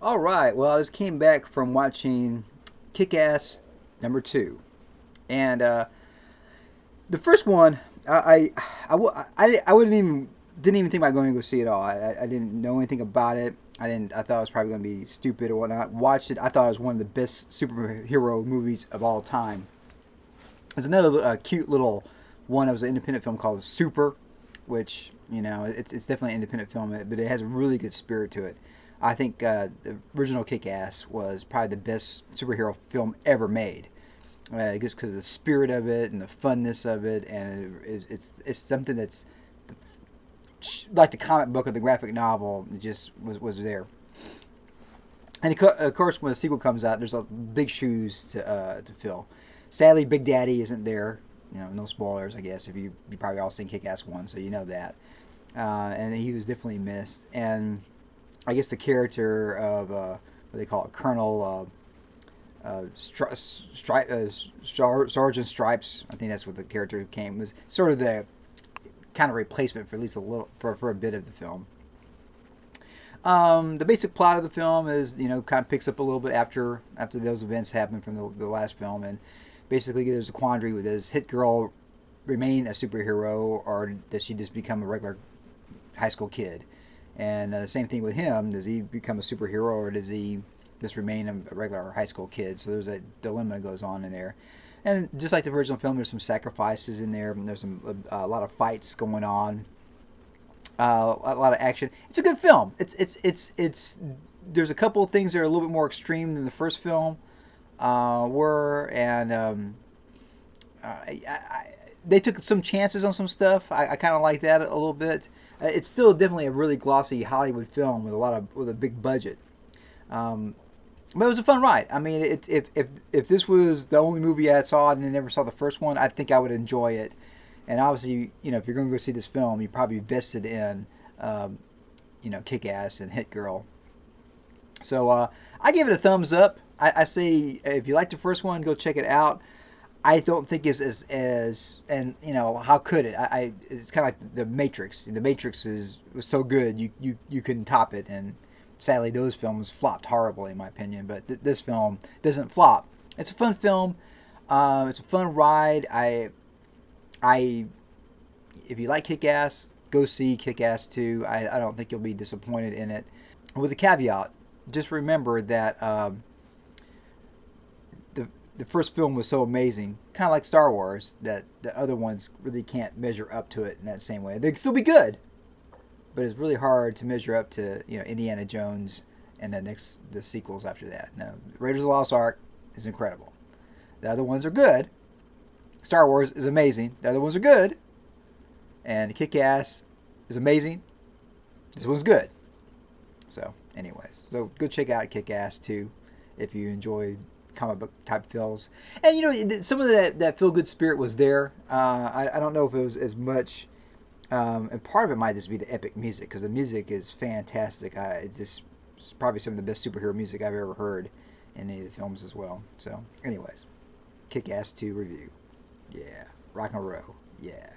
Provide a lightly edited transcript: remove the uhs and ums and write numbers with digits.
All right. Well, I just came back from watching Kick-Ass #2, and the first one, I wouldn't even didn't even think about going to go see it all. I didn't know anything about it. I didn't. I thought it was probably going to be stupid or whatnot. Watched it. I thought it was one of the best superhero movies of all time. There's another cute little one. It was an independent film called Super, which it's definitely an independent film, but it has a really good spirit to it. I think the original Kick-Ass was probably the best superhero film ever made. Just because of the spirit of it and the funness of it, and it's something that's like the comic book or the graphic novel. It just was there. And of course, when the sequel comes out, there's a big shoes to fill. Sadly, Big Daddy isn't there. No spoilers, I guess. If you probably all seen Kick-Ass 1, so you know that. And he was definitely missed. And I guess the character of what they call it, Colonel Sergeant Stripes. I think that's what the character who came was sort of the kind of replacement for at least a little for a bit of the film. The basic plot of the film is, kind of picks up a little bit after those events happen from the last film, and basically there's a quandary with does Hit Girl remain a superhero or does she just become a regular high school kid? And same thing with him, does he become a superhero or does he just remain a regular high school kid? So there's a dilemma that goes on in there. And just like the original film, there's some sacrifices in there. And there's a lot of fights going on. A lot of action. It's a good film. It's there's a couple of things that are a little bit more extreme than the first film were, and they took some chances on some stuff. I kind of like that a little bit. It's still definitely a really glossy Hollywood film with a big budget. But it was a fun ride. I mean, if this was the only movie I saw and I never saw the first one, I think I would enjoy it. And obviously, if you're going to go see this film, you're probably vested in, Kick-Ass and Hit Girl. So I give it a thumbs up. I say if you like the first one, go check it out. I don't think it's as and how could it? It's kind of like the Matrix. The Matrix was so good you couldn't top it, and sadly those films flopped horribly in my opinion. But this film doesn't flop. It's a fun film. It's a fun ride. I if you like Kick-Ass, go see Kick-Ass 2. I don't think you'll be disappointed in it. With a caveat, just remember that the first film was so amazing, kind of like Star Wars, that the other ones really can't measure up to it in that same way. They can still be good, but it's really hard to measure up to Indiana Jones and the sequels after that. Now, Raiders of the Lost Ark is incredible. The other ones are good. Star Wars is amazing. The other ones are good. And Kick-Ass is amazing. This one's good. So, anyways, go check out Kick-Ass 2 if you enjoy comic book type films. And some of that feel good spirit was there. I don't know if it was as much. And part of it might just be the epic music because the music is fantastic. It's probably some of the best superhero music I've ever heard in any of the films as well. So, anyways, Kick-Ass 2 review. Yeah, rock and roll. Yeah.